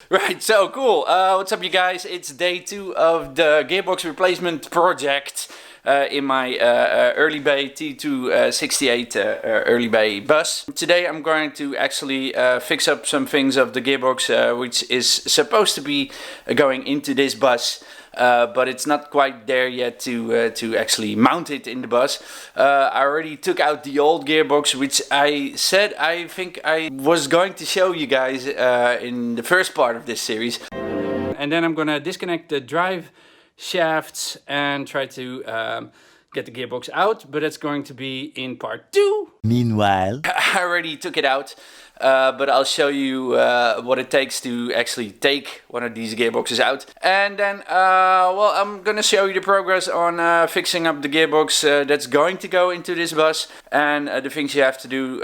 Right, so cool. What's up, you guys? It's day 2 of the gearbox replacement project in my early bay T268 early bay bus. Today I'm going to actually fix up some things of the gearbox which is supposed to be going into this bus. But it's not quite there yet to actually mount it in the bus. I already took out the old gearbox, which I said I think I was going to show you guys in the first part of this series. And then I'm gonna disconnect the drive shafts and try to get the gearbox out, but it's going to be in part 2. Meanwhile, I already took it out, but I'll show you what it takes to actually take one of these gearboxes out. And then, well, I'm gonna show you the progress on fixing up the gearbox that's going to go into this bus, and the things you have to do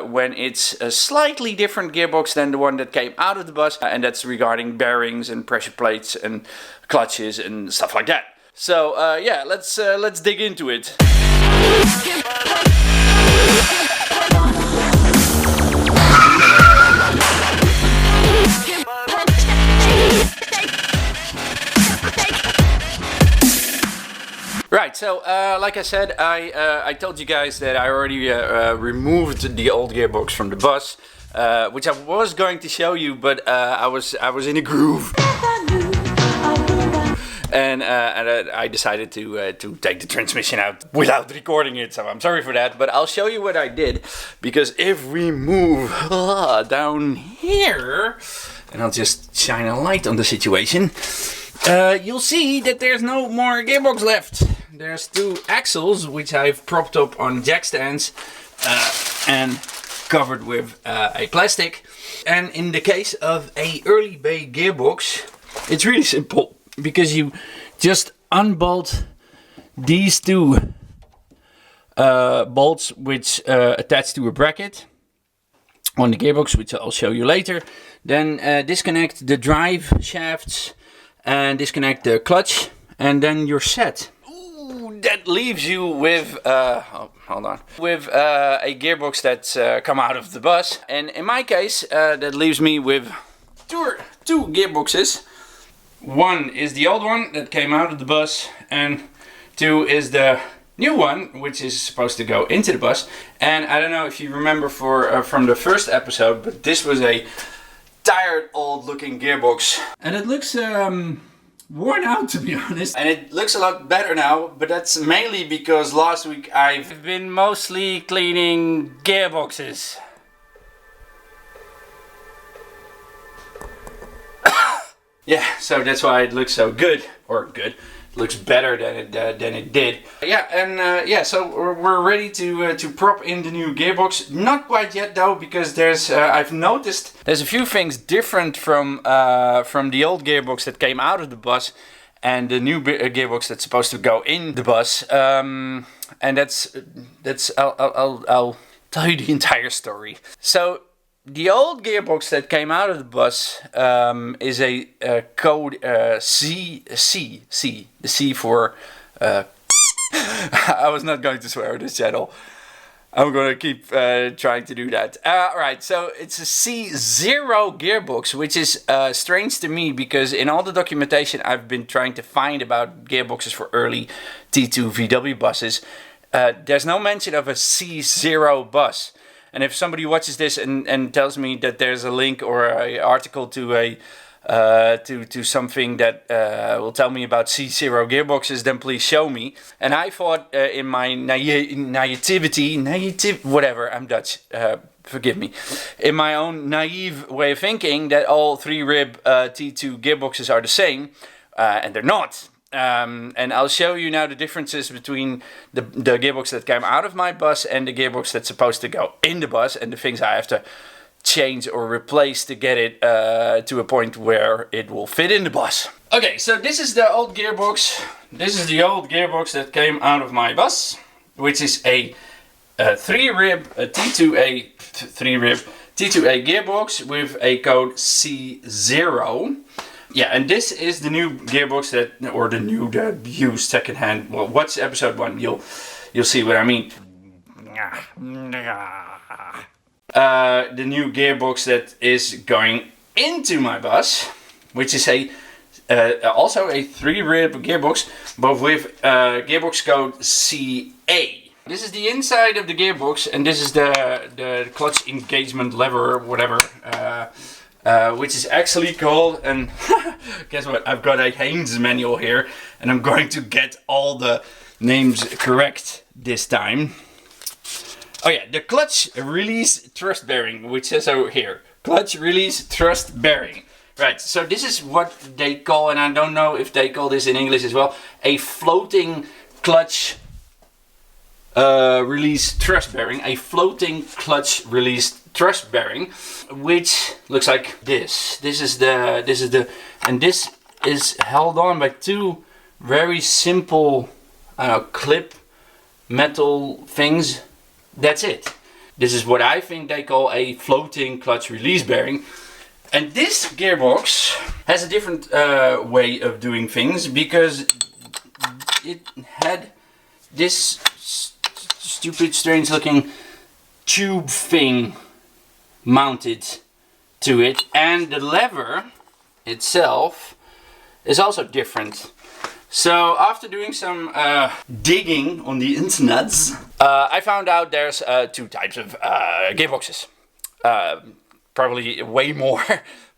when it's a slightly different gearbox than the one that came out of the bus, and that's regarding bearings and pressure plates and clutches and stuff like that. So yeah, let's dig into it. Right, so like I said, I told you guys that I already removed the old gearbox from the bus, which I was going to show you, but I was in a groove. And I decided to take the transmission out without recording it, so I'm sorry for that. But I'll show you what I did, because if we move down here, and I'll just shine a light on the situation, you'll see that there's no more gearbox left. There's 2 axles, which I've propped up on jack stands and covered with a plastic. And in the case of a early bay gearbox, it's really simple, because you just unbolt these 2 bolts which attach to a bracket on the gearbox, which I'll show you later. Then disconnect the drive shafts and disconnect the clutch, and then you're set. Ooh, that leaves you with with a gearbox that's come out of the bus. And in my case, that leaves me with two gearboxes. 1 is the old one that came out of the bus, and 2 is the new one, which is supposed to go into the bus. And I don't know if you remember from the first episode, but this was a tired, old-looking gearbox, and it looks worn out, to be honest. And it looks a lot better now, but that's mainly because last week I've been mostly cleaning gearboxes. Yeah, so that's why it looks so good, or good. It looks better than it did. Yeah, and yeah, so we're ready to prop in the new gearbox. Not quite yet though, because there's I've noticed there's a few things different from the old gearbox that came out of the bus and the new gearbox that's supposed to go in the bus. And that's I'll tell you the entire story. So the old gearbox that came out of the bus is a code C, the C for I was not going to swear on this channel. I'm going to keep trying to do that. Alright, so it's a C0 gearbox, which is strange to me, because in all the documentation I've been trying to find about gearboxes for early T2 VW buses, there's no mention of a C0 bus. And if somebody watches this and tells me that there's a link or an article to to something that will tell me about C0 gearboxes, then please show me. And I thought in my naivety, whatever, I'm Dutch, forgive me. In my own naive way of thinking, that all 3-rib T2 gearboxes are the same, and they're not. And I'll show you now the differences between the gearbox that came out of my bus and the gearbox that's supposed to go in the bus, and the things I have to change or replace to get it to a point where it will fit in the bus. Okay, so this is the old gearbox. This is the old gearbox that came out of my bus, which is a 3-rib T2a 3-rib T2a gearbox with a code C0. Yeah, and this is the new gearbox the used secondhand. Well, watch episode 1, you'll see what I mean. The new gearbox that is going into my bus, which is a also a 3-rib gearbox, but with gearbox code CA. This is the inside of the gearbox, and this is the clutch engagement lever or whatever, which is actually called, and guess what, I've got a Haynes manual here, and I'm going to get all the names correct this time. Oh yeah, the clutch release thrust bearing, which says over here, clutch release thrust bearing. Right, so this is what they call, and I don't know if they call this in English as well, a floating clutch release thrust bearing, a floating clutch release thrust bearing, which looks like this. This is the, and this is held on by 2 very simple, I don't know, clip metal things. That's it. This is what I think they call a floating clutch release bearing. And this gearbox has a different way of doing things, because it had this stupid, strange looking tube thing mounted to it, and the lever itself is also different. So after doing some digging on the internet, I found out there's 2 types of gearboxes. Probably way more,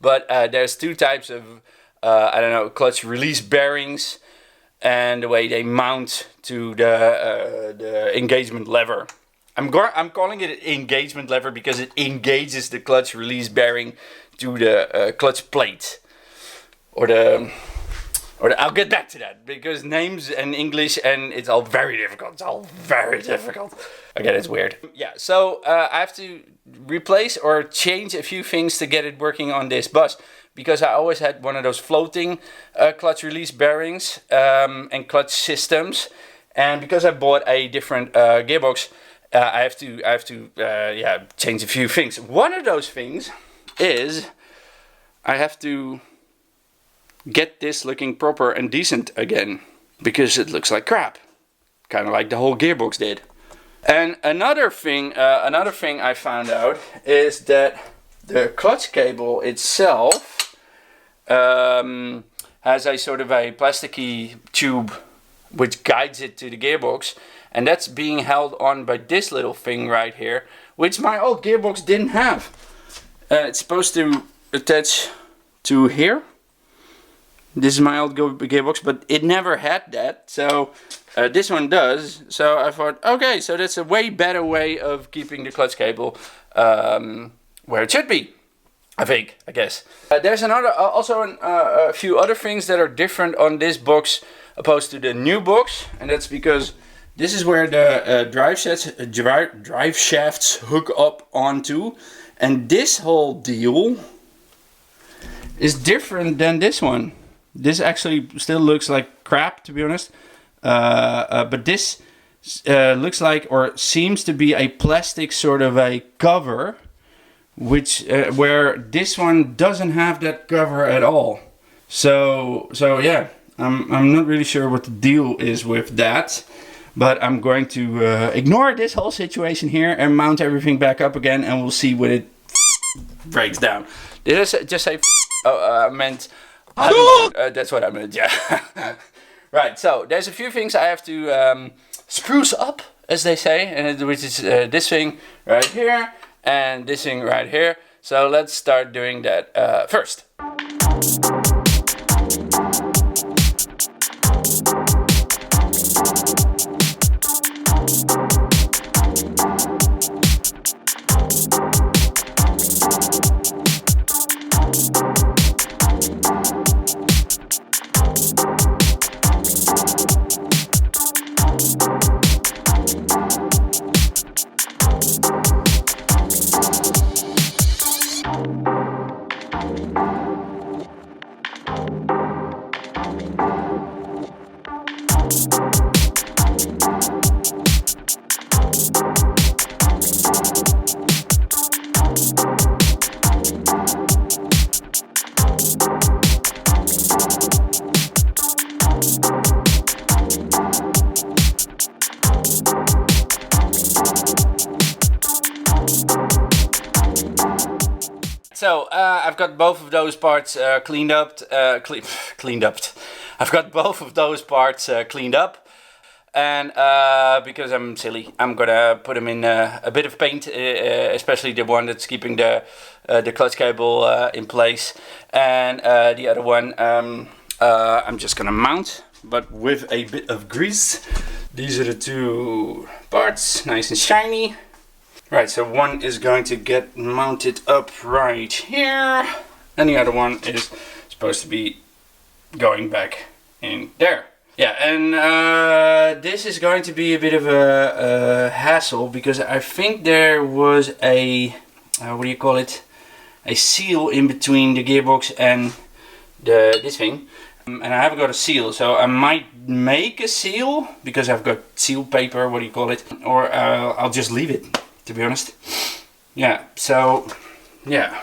but there's 2 types of I don't know, clutch release bearings, and the way they mount to the engagement lever. I'm calling it an engagement lever because it engages the clutch release bearing to the clutch plate, or the I'll get back to that, because names and English, and it's all very difficult. It's all very difficult. Again, it's weird. Yeah, so I have to replace or change a few things to get it working on this bus, because I always had one of those floating clutch release bearings and clutch systems, and because I bought a different gearbox, I have to change a few things. One of those things is I have to get this looking proper and decent again, because it looks like crap, kind of like the whole gearbox did. And another thing I found out is that the clutch cable itself has a sort of a plasticky tube which guides it to the gearbox, and that's being held on by this little thing right here, which my old gearbox didn't have. It's supposed to attach to here. This is my old gearbox, but it never had that, so this one does. So I thought, okay, so that's a way better way of keeping the clutch cable where it should be, I guess. There's also a few other things that are different on this box opposed to the new box, and that's because this is where the drive shafts hook up onto, and this whole deal is different than this one. This actually still looks like crap, to be honest, but this looks like, or seems to be, a plastic sort of a cover, which where this one doesn't have that cover at all. So yeah, I'm not really sure what the deal is with that, but I'm going to ignore this whole situation here and mount everything back up again, and we'll see when it breaks down. Did I just say I meant... that's what I meant, yeah. Right, so there's a few things I have to spruce up, as they say, and which is this thing right here and this thing right here. So let's start doing that first. so I've got both of those parts cleaned up. Cleaned up. I've got both of those parts cleaned up, and because I'm silly, I'm gonna put them in a bit of paint, especially the one that's keeping the clutch cable in place, and the other one I'm just gonna mount, but with a bit of grease. These are the two parts, nice and shiny. Right, so one is going to get mounted up right here, and the other one is supposed to be going back in there. Yeah, and this is going to be a bit of a hassle, because I think there was a, what do you call it? A seal in between the gearbox and this thing. And I haven't got a seal, so I might make a seal, because I've got seal paper, what do you call it? Or I'll just leave it, to be honest. Yeah, so, yeah,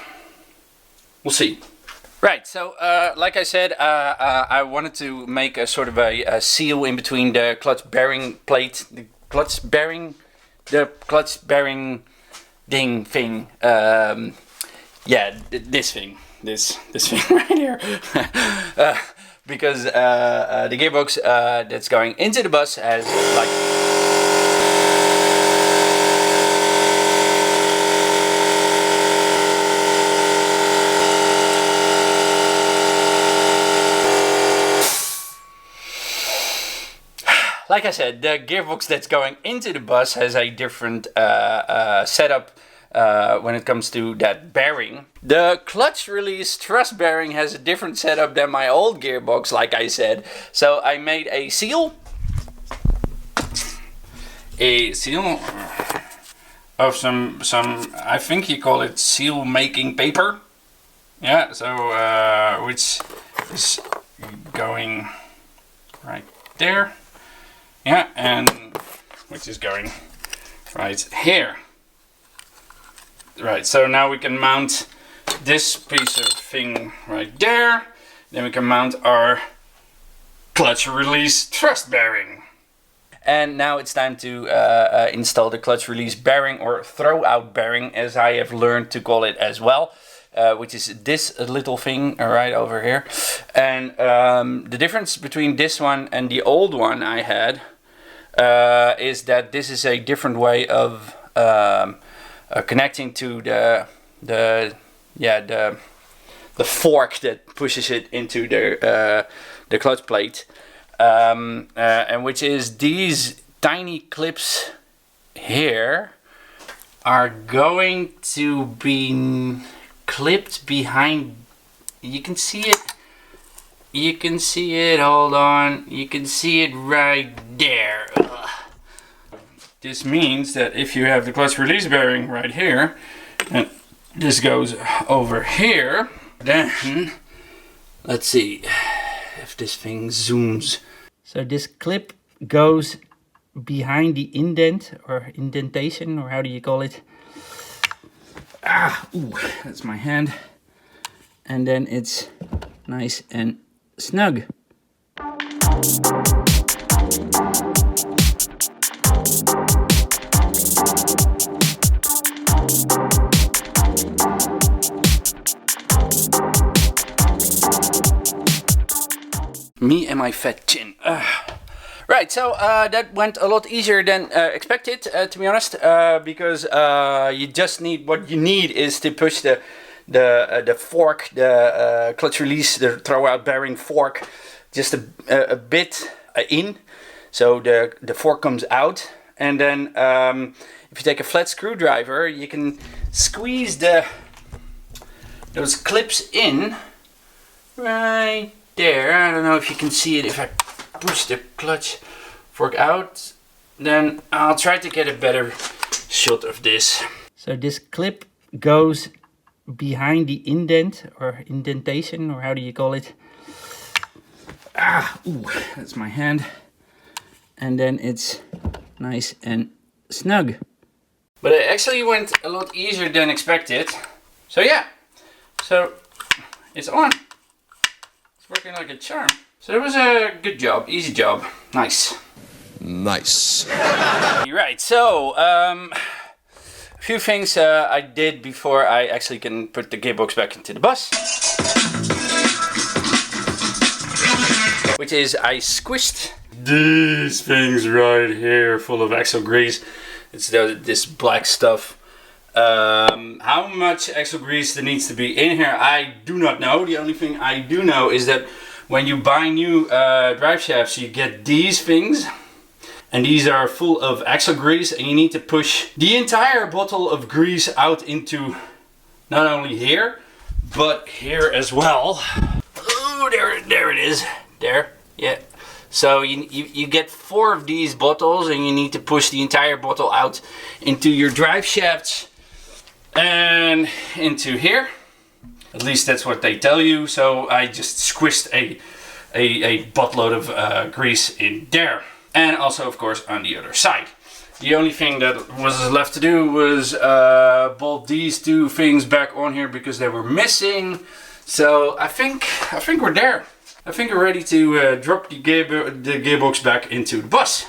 we'll see. Right, so like I said, I wanted to make a sort of a seal in between the clutch bearing plate, the clutch bearing thing. Yeah, this thing, this thing right here. Because the gearbox that's going into the bus has like. Like I said, the gearbox that's going into the bus has a different setup when it comes to that bearing. The clutch release thrust bearing has a different setup than my old gearbox, like I said. So I made a seal. Of some I think you call it seal making paper. Yeah, so which is going right there. Yeah, and which is going right here. Right, so now we can mount this piece of thing right there. Then we can mount our clutch release thrust bearing. And now it's time to install the clutch release bearing, or throwout bearing, as I have learned to call it as well. Which is this little thing right over here. And the difference between this one and the old one I had is that this is a different way of connecting to the fork that pushes it into the clutch plate, and which is these tiny clips here are going to be clipped behind. You can see it. You can see it. Hold on. You can see it right there. Ugh. This means that if you have the clutch release bearing right here, and this goes over here, then let's see if this thing zooms. So this clip goes behind the indent, or indentation, or how do you call it? Ooh, that's my hand. And then it's nice and snug. Me and my fat chin. Right, so that went a lot easier than expected, to be honest, because you just need, what you need is to push the fork, the clutch release, the throwout bearing fork, just a bit in, so the fork comes out, and then if you take a flat screwdriver, you can squeeze those clips in right there. I don't know if you can see it. If I push the clutch fork out, then I'll try to get a better shot of this. So this clip goes behind the indent, or indentation, or how do you call it? Ooh, that's my hand. And then it's nice and snug. But it actually went a lot easier than expected. So yeah, so it's on. It's working like a charm. So it was a good job, easy job, nice. Nice. Right, so A few things I did before I actually can put the gearbox back into the bus. Which is I squished these things right here full of axle grease. It's this black stuff. How much axle grease there needs to be in here, I do not know. The only thing I do know is that when you buy new drive shafts, you get these things. And these are full of axle grease, and you need to push the entire bottle of grease out into not only here, but here as well. Oh, there it is. There, yeah. So you get 4 of these bottles, and you need to push the entire bottle out into your drive shafts and into here. At least that's what they tell you. So I just squished a buttload of grease in there. And also, of course, on the other side. The only thing that was left to do was bolt these 2 things back on here because they were missing. So I think we're there. I think we're ready to drop the gearbox back into the bus.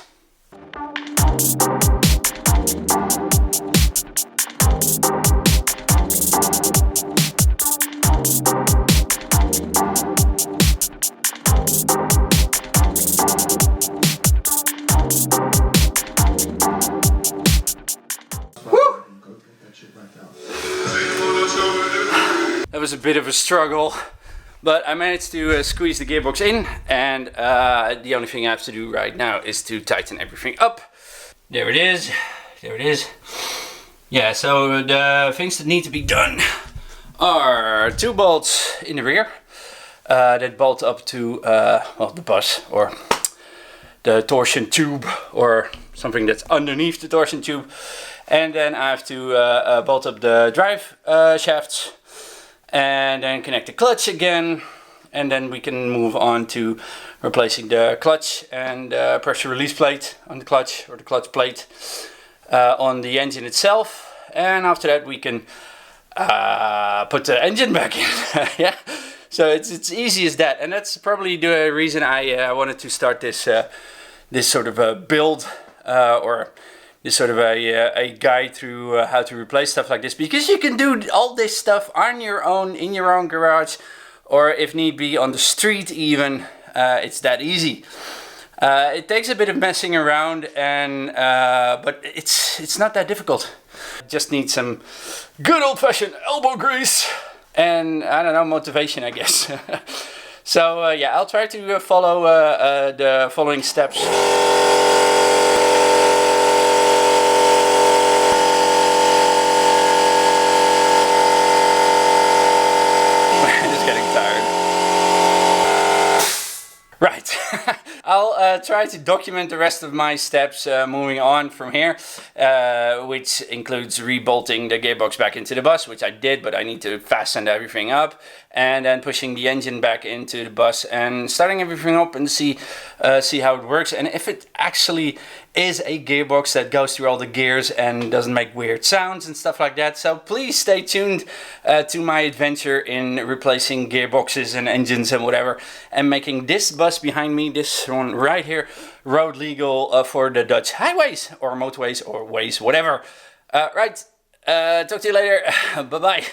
That was a bit of a struggle, but I managed to squeeze the gearbox in, and the only thing I have to do right now is to tighten everything up. There it is. There it is. Yeah, so the things that need to be done are 2 bolts in the rear that bolt up to well, the bus, or the torsion tube, or something that's underneath the torsion tube. And then I have to bolt up the drive shafts, and then connect the clutch again, and then we can move on to replacing the clutch and pressure release plate on the clutch, or the clutch plate on the engine itself. And after that we can put the engine back in. Yeah, so it's easy as that. And that's probably the reason I wanted to start this this sort of a build, or this sort of a guide through how to replace stuff like this, because you can do all this stuff on your own, in your own garage, or if need be on the street even. It's that easy. It takes a bit of messing around, and but it's not that difficult. Just need some good old-fashioned elbow grease and, I don't know, motivation, I guess. So yeah, I'll try to follow the following steps. Right, I'll try to document the rest of my steps moving on from here, which includes rebolting the gearbox back into the bus, which I did, but I need to fasten everything up, and then pushing the engine back into the bus and starting everything up and see how it works, and if it actually is a gearbox that goes through all the gears and doesn't make weird sounds and stuff like that. So please stay tuned to my adventure in replacing gearboxes and engines and whatever, and making this bus behind me, this one right here, road legal for the Dutch highways or motorways or ways, whatever. Right, talk to you later. Bye bye.